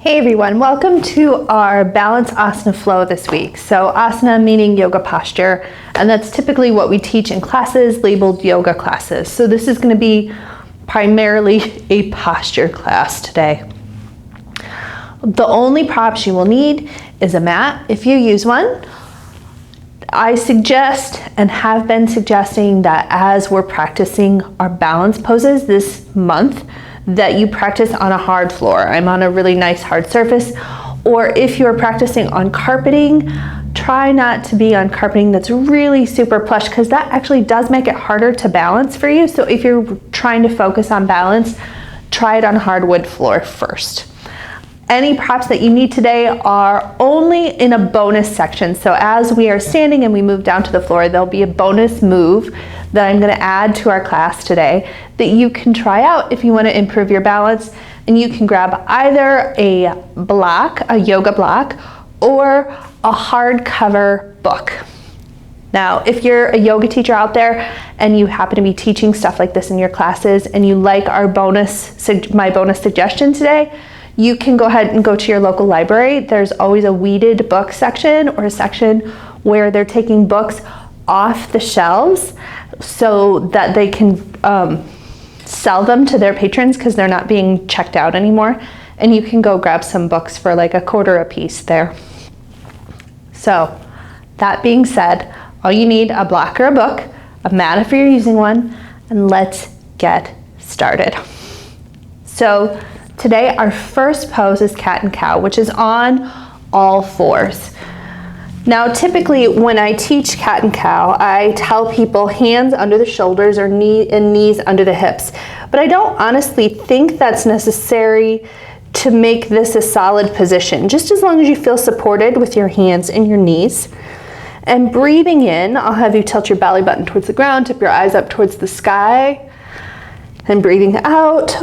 Hey everyone, welcome to our balance asana flow this week. So asana meaning yoga posture, and that's typically what we teach in classes labeled yoga classes. So this is going to be primarily a posture class today. The only props you will need is a mat if you use one. I suggest and have been suggesting that as we're practicing our balance poses this month, that you practice on a hard floor. I'm on a really nice hard surface, or if you're practicing on carpeting, try not to be on carpeting that's really super plush, because that actually does make it harder to balance for you. So if you're trying to focus on balance, try it on hardwood floor first. Any props that you need today are only in a bonus section. So as we are standing and we move down to the floor, there'll be a bonus move that I'm going to add to our class today that you can try out if you want to improve your balance. And you can grab either a block, a yoga block, or a hardcover book. Now, if you're a yoga teacher out there and you happen to be teaching stuff like this in your classes and you like our my bonus suggestion today, you can go ahead and go to your local library. There's always a weeded book section, or a section where they're taking books off the shelves so that they can sell them to their patrons because they're not being checked out anymore. And you can go grab some books for like $1 a piece there. So that being said, all you need a block or a book, a mat if you're using one, and let's get started. So today our first pose is cat and cow, which is on all fours. Now typically when I teach cat and cow, I tell people hands under the shoulders or knees under the hips. But I don't honestly think that's necessary to make this a solid position, just as long as you feel supported with your hands and your knees. And breathing in, I'll have you tilt your belly button towards the ground, tip your eyes up towards the sky. And breathing out,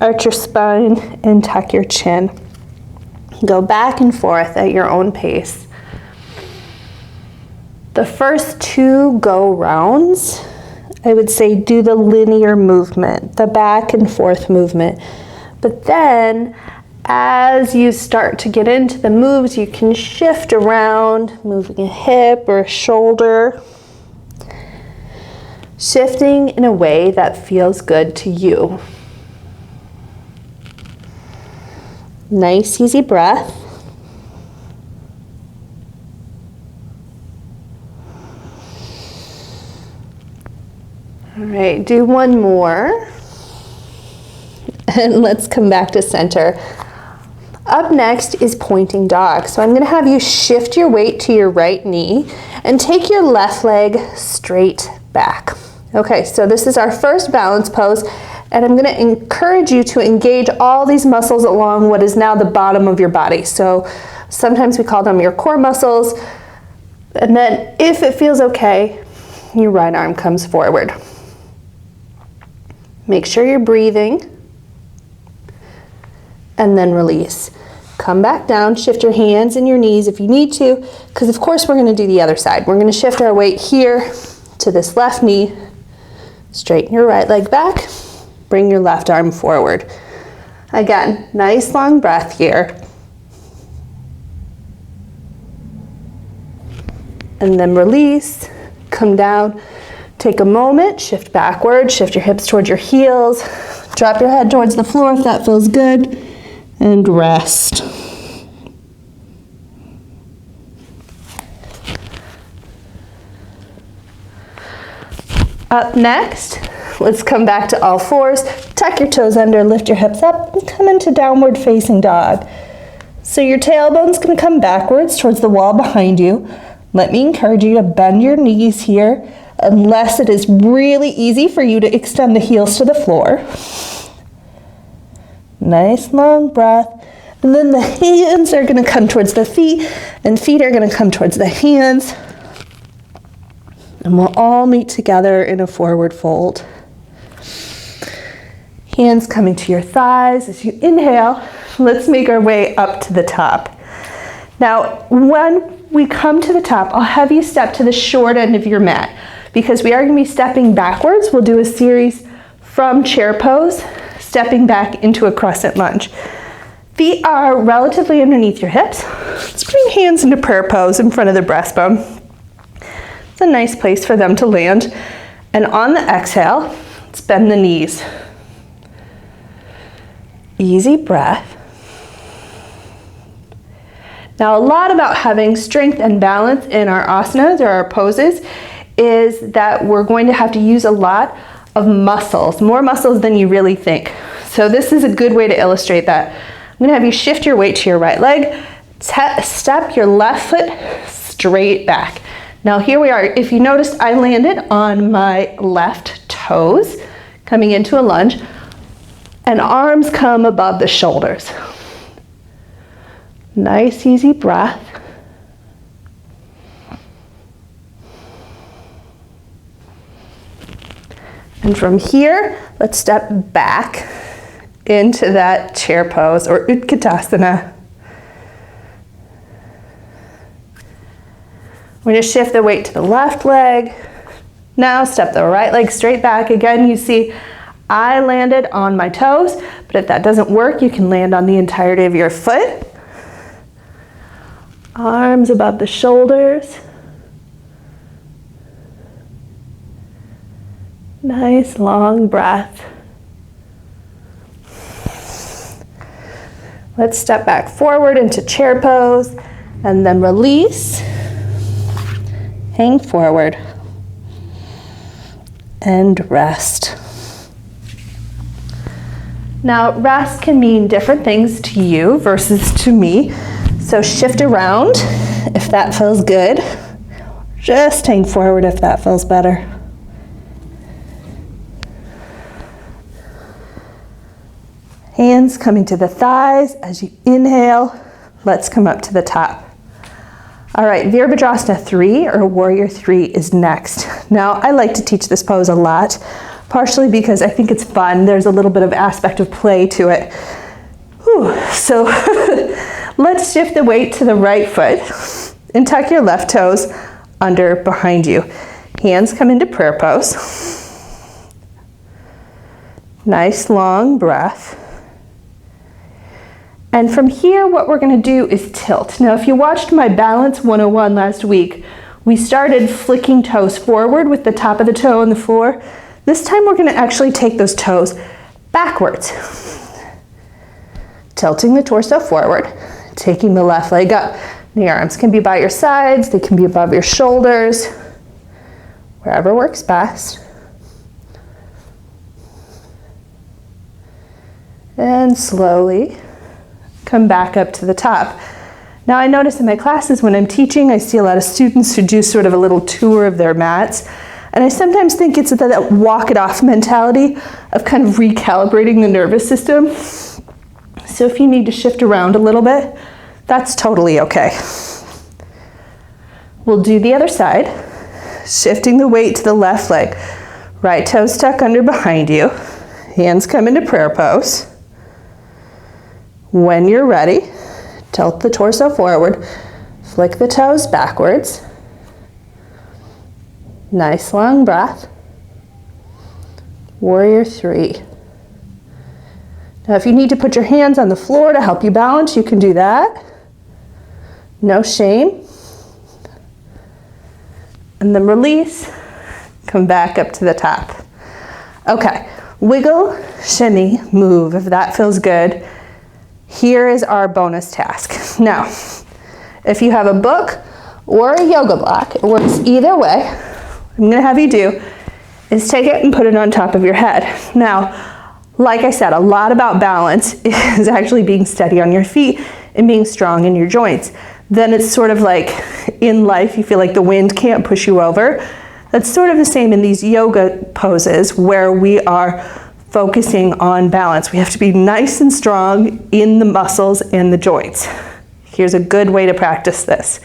arch your spine and tuck your chin. Go back and forth at your own pace. The first 2 go rounds, I would say do the linear movement, the back and forth movement. But then as you start to get into the moves, you can shift around, moving a hip or a shoulder, shifting in a way that feels good to you. Nice, easy breath. All right, do one more. And let's come back to center. Up next is pointing dog. So I'm going to have you shift your weight to your right knee and take your left leg straight back. Okay, so this is our first balance pose. And I'm going to encourage you to engage all these muscles along what is now the bottom of your body. So sometimes we call them your core muscles. And then if it feels okay, your right arm comes forward. Make sure you're breathing. And then release. Come back down, shift your hands and your knees if you need to, because of course we're going to do the other side. We're going to shift our weight here to this left knee. Straighten your right leg back. Bring your left arm forward. Again, nice long breath here. And then release, come down, take a moment, shift backward, shift your hips towards your heels, drop your head towards the floor if that feels good, and rest. Up next, let's come back to all fours. Tuck your toes under, lift your hips up, and come into downward facing dog. So your tailbone's going to come backwards towards the wall behind you. Let me encourage you to bend your knees here, unless it is really easy for you to extend the heels to the floor. Nice long breath. And then the hands are going to come towards the feet, and feet are going to come towards the hands. And we'll all meet together in a forward fold. Hands coming to your thighs as you inhale. Let's make our way up to the top. Now, when we come to the top, I'll have you step to the short end of your mat, because we are going to be stepping backwards. We'll do a series from chair pose, stepping back into a crescent lunge. Feet are relatively underneath your hips. Let's bring hands into prayer pose in front of the breastbone. It's a nice place for them to land. And on the exhale, let's bend the knees. Easy breath. Now, a lot about having strength and balance in our asanas or our poses is that we're going to have to use a lot of muscles, more muscles than you really think. So this is a good way to illustrate that. I'm going to have you shift your weight to your right leg, step your left foot straight back. Now here we are. If you noticed, I landed on my left toes, coming into a lunge, and arms come above the shoulders. Nice, easy breath. And from here, let's step back into that chair pose or Utkatasana. We're going to shift the weight to the left leg. Now step the right leg straight back. Again, you see I landed on my toes, but if that doesn't work, you can land on the entirety of your foot. Arms above the shoulders. Nice long breath. Let's step back forward into chair pose and then release. Hang forward and rest. Now, rest can mean different things to you versus to me. So shift around if that feels good. Just hang forward if that feels better. Hands coming to the thighs as you inhale. Let's come up to the top. All right, Virabhadrasana 3 or Warrior 3 is next. Now, I like to teach this pose a lot, partially because I think it's fun. There's a little bit of aspect of play to it. Whew. So let's shift the weight to the right foot and tuck your left toes under behind you. Hands come into prayer pose. Nice long breath. And from here, what we're going to do is tilt. Now, if you watched my Balance 101 last week, we started flicking toes forward with the top of the toe on the floor. This time, we're going to actually take those toes backwards. Tilting the torso forward, taking the left leg up. The arms can be by your sides, they can be above your shoulders, wherever works best. And slowly come back up to the top. Now I notice in my classes when I'm teaching, I see a lot of students who do sort of a little tour of their mats. And I sometimes think it's that walk it off mentality of kind of recalibrating the nervous system. So if you need to shift around a little bit, that's totally okay. We'll do the other side, shifting the weight to the left leg. Right toes tuck under behind you. Hands come into prayer pose. When you're ready, tilt the torso forward, flick the toes backwards. Nice long breath. Warrior 3. Now if you need to put your hands on the floor to help you balance, you can do that. No shame. And then release, come back up to the top. Okay, wiggle, shimmy, move if that feels good. Here is our bonus task. Now, if you have a book or a yoga block, it works either way. What I'm gonna have you do is take it and put it on top of your head. Now, like I said, a lot about balance is actually being steady on your feet and being strong in your joints. Then it's sort of like in life, you feel like the wind can't push you over. That's sort of the same in these yoga poses where we are focusing on balance. We have to be nice and strong in the muscles and the joints. Here's a good way to practice this.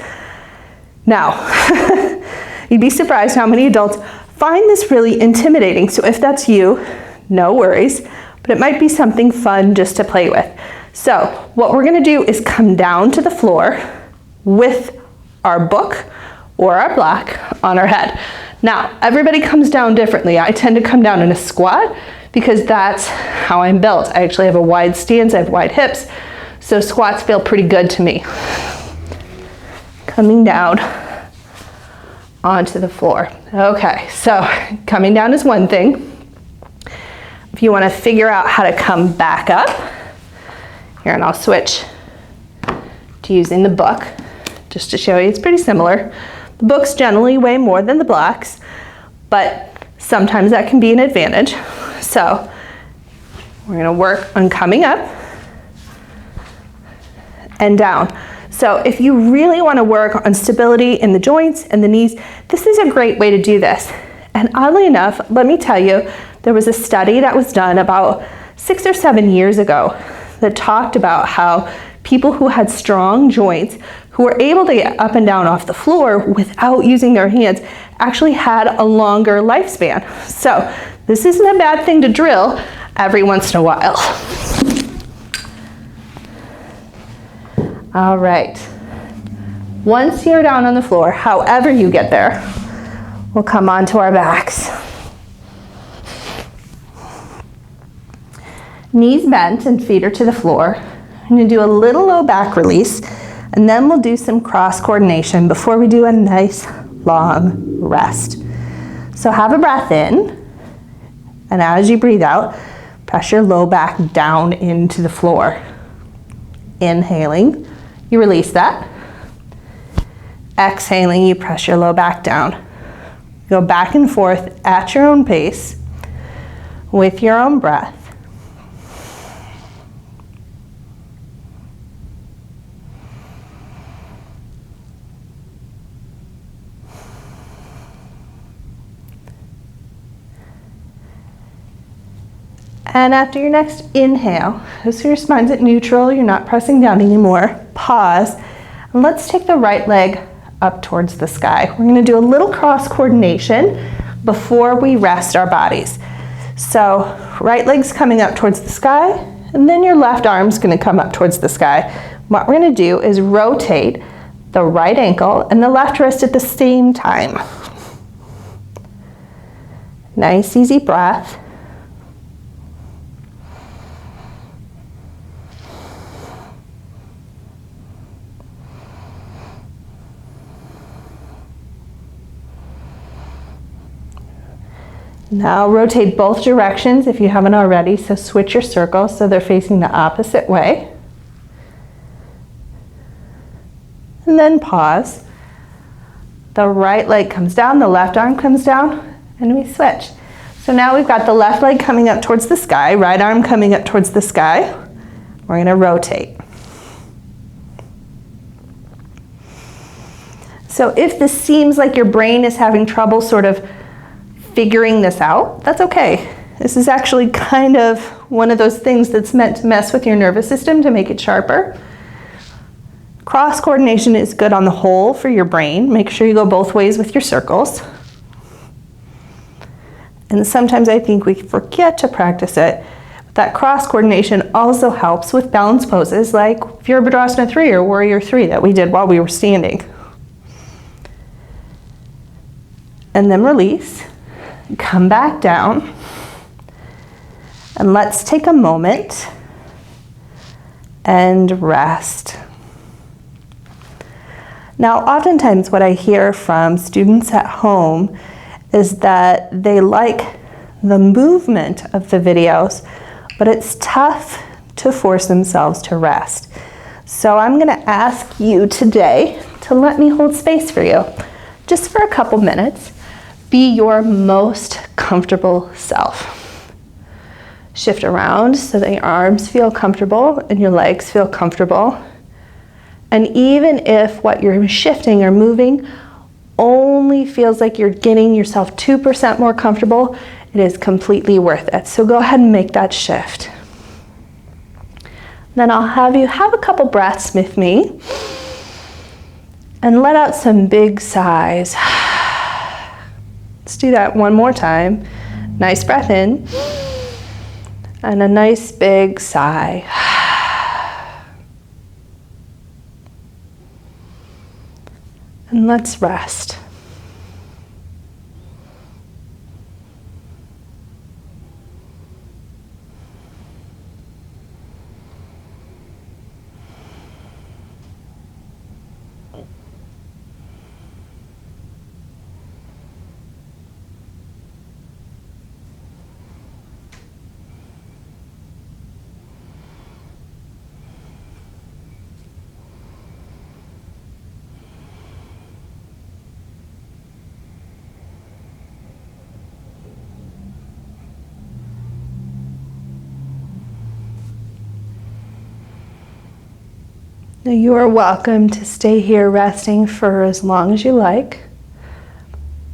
Now, you'd be surprised how many adults find this really intimidating. So if that's you, no worries, but it might be something fun just to play with. So what we're gonna do is come down to the floor with our book or our block on our head. Now, everybody comes down differently. I tend to come down in a squat because that's how I'm built. I actually have a wide stance, I have wide hips. So squats feel pretty good to me. Coming down onto the floor. Okay, so coming down is one thing. If you want to figure out how to come back up, here, and I'll switch to using the book just to show you it's pretty similar. The books generally weigh more than the blocks, but sometimes that can be an advantage. So we're going to work on coming up and down. So if you really want to work on stability in the joints and the knees, this is a great way to do this. And oddly enough, let me tell you, there was a study that was done about 6 or 7 years ago that talked about how people who had strong joints, who were able to get up and down off the floor without using their hands, actually had a longer lifespan. So this isn't a bad thing to drill every once in a while. All right. Once you're down on the floor, however you get there, we'll come onto our backs. Knees bent and feet are to the floor. I'm going to do a little low back release, and then we'll do some cross coordination before we do a nice long rest. So have a breath in, and as you breathe out, press your low back down into the floor. Inhaling, you release that. Exhaling, you press your low back down. Go back and forth at your own pace with your own breath. And after your next inhale, so your spine's at neutral, you're not pressing down anymore, pause, and let's take the right leg up towards the sky. We're going to do a little cross coordination before we rest our bodies. So right leg's coming up towards the sky, and then your left arm's going to come up towards the sky. What we're going to do is rotate the right ankle and the left wrist at the same time. Nice, easy breath. Now rotate both directions if you haven't already, so switch your circles so they're facing the opposite way. And then pause. The right leg comes down, the left arm comes down, and we switch. So now we've got the left leg coming up towards the sky, right arm coming up towards the sky. We're going to rotate. So if this seems like your brain is having trouble sort of figuring this out, that's okay. This is actually kind of one of those things that's meant to mess with your nervous system to make it sharper. Cross coordination is good on the whole for your brain. Make sure you go both ways with your circles. And sometimes I think we forget to practice it. But that cross coordination also helps with balance poses like Virabhadrasana 3 or Warrior 3 that we did while we were standing. And then release. Come back down, and let's take a moment and rest. Now, oftentimes what I hear from students at home is that they like the movement of the videos, but it's tough to force themselves to rest. So I'm going to ask you today to let me hold space for you, just for a couple minutes. Be your most comfortable self. Shift around so that your arms feel comfortable and your legs feel comfortable. And even if what you're shifting or moving only feels like you're getting yourself 2% more comfortable, it is completely worth it. So go ahead and make that shift. Then I'll have you have a couple breaths with me and let out some big sighs. Let's do that one more time. Nice breath in and a nice big sigh. And let's rest. Now you are welcome to stay here resting for as long as you like.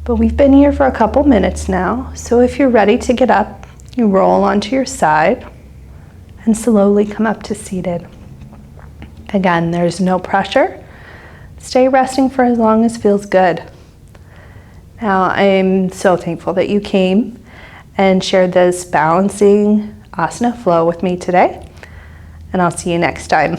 But we've been here for a couple minutes now, so if you're ready to get up, you roll onto your side and slowly come up to seated. Again, there's no pressure. Stay resting for as long as feels good. Now, I'm so thankful that you came and shared this balancing asana flow with me today, and I'll see you next time.